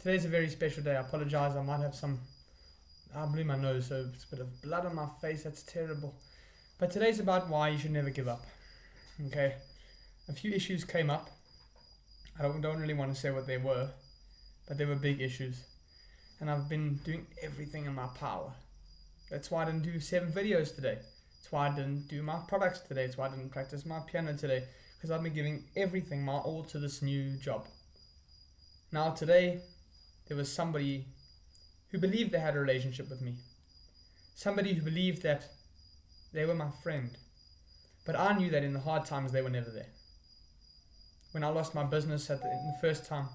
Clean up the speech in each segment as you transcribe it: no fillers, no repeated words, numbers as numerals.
Today's a very special day. I apologize. I might have some. I blew my nose, so it's a bit of blood on my face. That's terrible. But today's about why you should never give up. Okay? A few issues came up. I don't really want to say what they were, but they were big issues. And I've been doing everything in my power. That's why I didn't do 7 videos today. That's why I didn't do my products today. That's why I didn't practice my piano today. Because I've been giving everything, my all, to this new job. Now today, there was somebody who believed they had a relationship with me. Somebody who believed that they were my friend. But I knew that in the hard times they were never there. When I lost my business in the first time,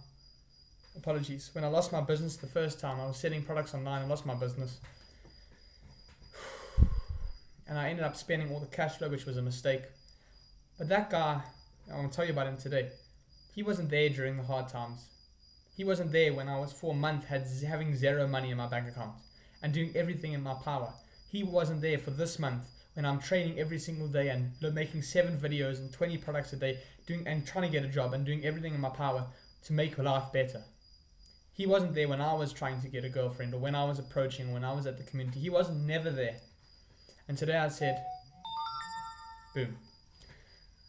when I lost my business the first time, I was selling products online and lost my business. And I ended up spending all the cash flow, which was a mistake. But that guy, I want to tell you about him today. He wasn't there during the hard times. He wasn't there when I was for a month having zero money in my bank account and doing everything in my power. He wasn't there for this month when I'm training every single day and making 7 videos and 20 products a day, and trying to get a job and doing everything in my power to make life better. He wasn't there when I was trying to get a girlfriend or when I was approaching or when I was at the community. He was never there. And today I said, boom,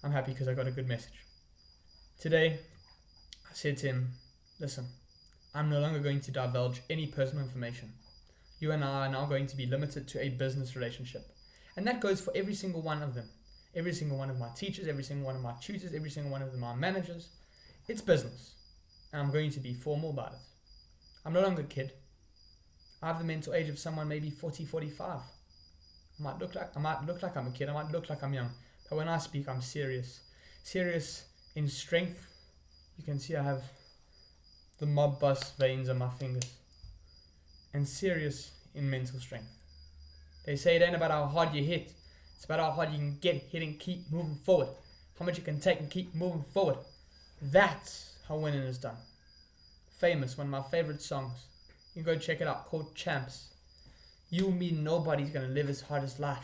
I'm happy because I got a good message. Today I said to him, listen, I'm no longer going to divulge any personal information. You and I are now going to be limited to a business relationship. And that goes for every single one of them. Every single one of my teachers, every single one of my tutors, every single one of my managers. It's business. And I'm going to be formal about it. I'm no longer a kid. I have the mental age of someone maybe 40, 45. I might look like I'm a kid, I might look like I'm young. But when I speak, I'm serious. Serious in strength. You can see I have the mob boss veins on my fingers. And serious in mental strength. They say it ain't about how hard you hit. It's about how hard you can get hit and keep moving forward. How much you can take and keep moving forward. That's how winning is done. Famous, one of my favorite songs. You can go check it out, called Champs. You and me, nobody's going to live his hardest life.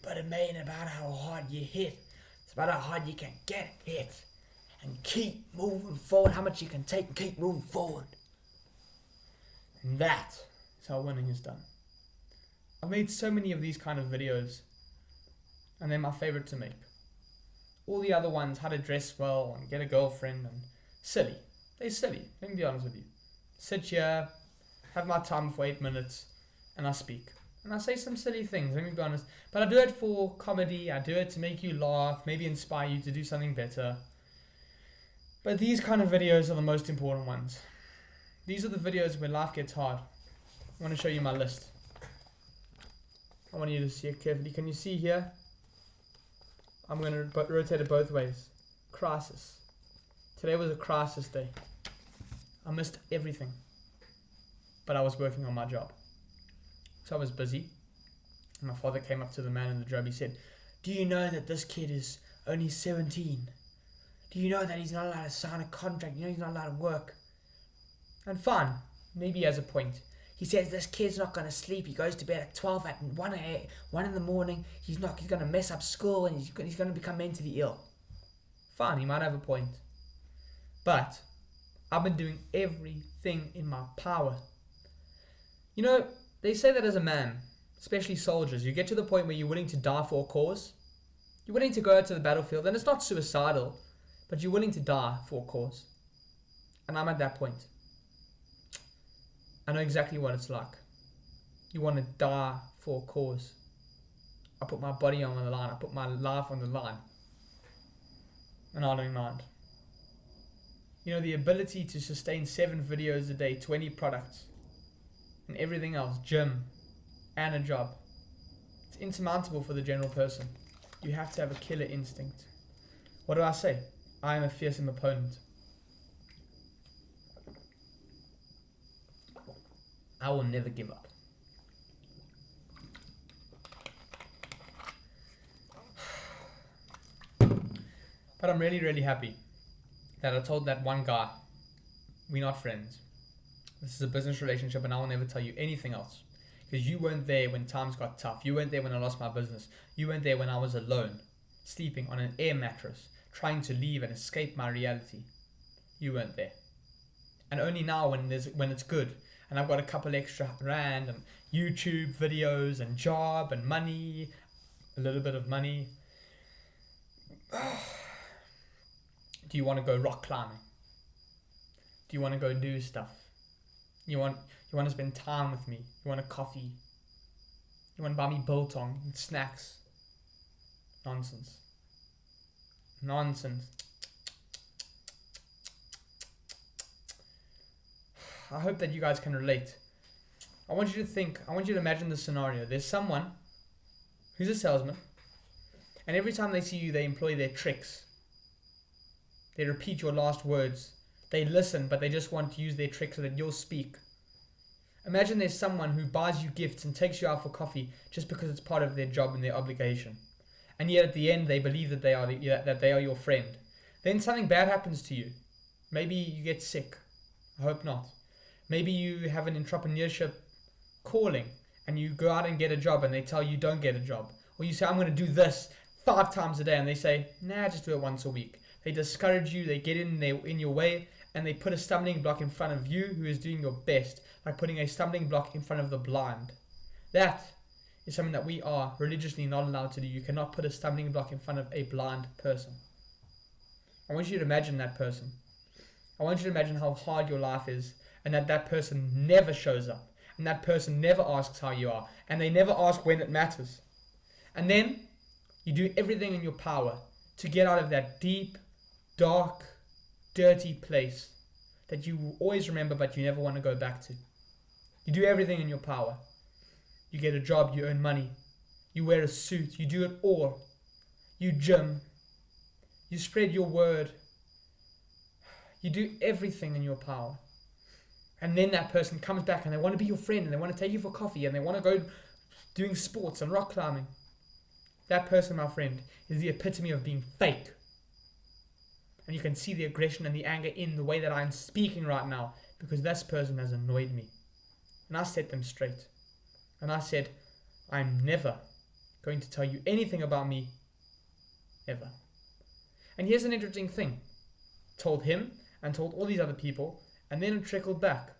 But it ain't about how hard you hit. It's about how hard you can get hit. And keep moving forward. How much you can take and keep moving forward. And that is how winning is done. I've made so many of these kind of videos. And they're my favorite to make. All the other ones, how to dress well and get a girlfriend, and silly. They're silly, let me be honest with you. Sit here, have my time for 8 minutes, and I speak. And I say some silly things, let me be honest. But I do it for comedy, I do it to make you laugh, maybe inspire you to do something better. But these kind of videos are the most important ones. These are the videos where life gets hard. I want to show you my list. I want you to see it carefully. Can you see here? I'm going to rotate it both ways. Crisis. Today was a crisis day. I missed everything. But I was working on my job. So I was busy. And my father came up to the man in the job. He said, do you know that this kid is only 17? Do you know that he's not allowed to sign a contract? You know he's not allowed to work? And fine. Maybe he has a point. He says this kid's not going to sleep. He goes to bed at 12 at 1 in the morning. He's going to mess up school and he's going to become mentally ill. Fine, he might have a point. But I've been doing everything in my power. You know, they say that as a man, especially soldiers, you get to the point where you're willing to die for a cause. You're willing to go out to the battlefield, and it's not suicidal, but you're willing to die for a cause. And I'm at that point. I know exactly what it's like. You want to die for a cause. I put my body on the line. I put my life on the line. And I don't mind. You know, the ability to sustain 7 videos a day, 20 products, and everything else, gym, and a job. It's insurmountable for the general person. You have to have a killer instinct. What do I say? I am a fearsome opponent. I will never give up. But I'm really, really happy that I told that one guy, we're not friends. This is a business relationship and I will never tell you anything else. Because you weren't there when times got tough. You weren't there when I lost my business. You weren't there when I was alone, sleeping on an air mattress, trying to leave and escape my reality. You weren't there. and only now when it's good, and I've got a couple extra rand and YouTube videos and job and money, a little bit of money. Do you want to go rock climbing? Do you want to go do stuff? You want to spend time with me? You want a coffee? You want to buy me biltong and snacks? Nonsense. I hope that you guys can relate. I want you to imagine this scenario. There's someone who's a salesman, and every time they see you, they employ their tricks. They repeat your last words. They listen, but they just want to use their tricks so that you'll speak. Imagine there's someone who buys you gifts and takes you out for coffee just because it's part of their job and their obligation. And yet at the end, they believe that they are your friend. Then something bad happens to you. Maybe you get sick. I hope not. Maybe you have an entrepreneurship calling and you go out and get a job and they tell you don't get a job. Or you say, I'm going to do this 5 times a day, and they say, nah, just do it once a week. They discourage you, they get in your way, and they put a stumbling block in front of you who is doing your best, like putting a stumbling block in front of the blind. That is something that we are religiously not allowed to do. You cannot put a stumbling block in front of a blind person. I want you to imagine that person. I want you to imagine how hard your life is, and that person never shows up, and that person never asks how you are, and they never ask when it matters. And then you do everything in your power to get out of that deep, dark, dirty place that you will always remember but you never want to go back to. You do everything in your power. You get a job, you earn money, you wear a suit, you do it all. You gym, you spread your word, you do everything in your power. And then that person comes back and they want to be your friend and they want to take you for coffee and they want to go doing sports and rock climbing. That person, my friend, is the epitome of being fake. And you can see the aggression and the anger in the way that I'm speaking right now, because this person has annoyed me. And I set them straight. And I said, I'm never going to tell you anything about me, ever. And here's an interesting thing. Told him and told all these other people, and then it trickled back.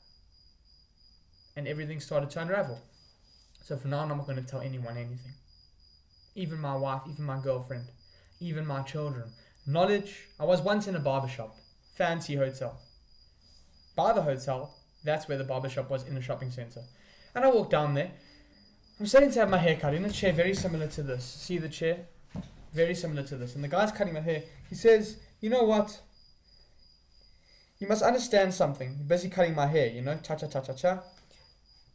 And everything started to unravel. So from now on, I'm not going to tell anyone anything. Even my wife, even my girlfriend, even my children. Knowledge. I was once in a barbershop, fancy hotel. By the hotel, that's where the barbershop was, in a shopping center. And I walked down there. I'm starting to have my hair cut in a chair very similar to this. See the chair? Very similar to this. And the guy's cutting my hair. He says, you know what? You must understand something. You're busy cutting my hair, you know? Cha-cha-cha-cha-cha.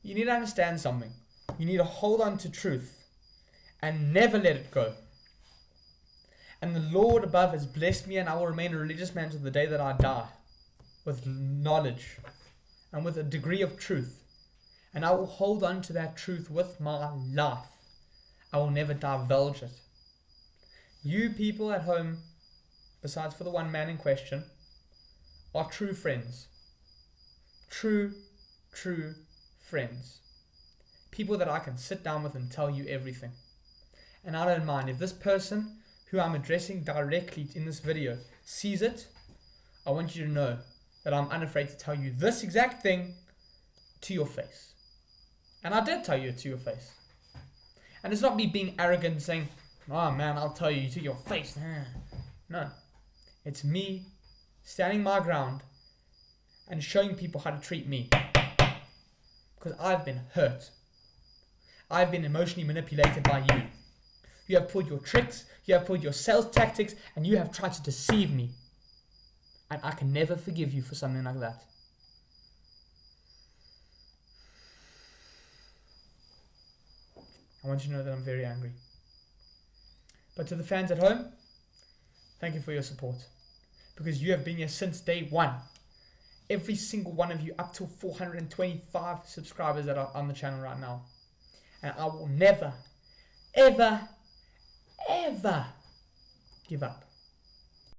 You need to understand something. You need to hold on to truth and never let it go. And the Lord above has blessed me, and I will remain a religious man to the day that I die, with knowledge and with a degree of truth. And I will hold on to that truth with my life. I will never divulge it. You people at home, besides for the one man in question, are true friends. True friends. People that I can sit down with and tell you everything. And I don't mind if this person who I'm addressing directly in this video sees it. I want you to know that I'm unafraid to tell you this exact thing to your face. And I did tell you it to your face. And it's not me being arrogant and saying, oh man, I'll tell you to your face. No. It's me standing my ground and showing people how to treat me. Because I've been hurt. I've been emotionally manipulated by you. You have pulled your tricks, you have pulled your sales tactics, and you have tried to deceive me. And I can never forgive you for something like that. I want you to know that I'm very angry. But to the fans at home, thank you for your support. Because you have been here since day one. Every single one of you, up to 425 subscribers that are on the channel right now. And I will never, ever give up.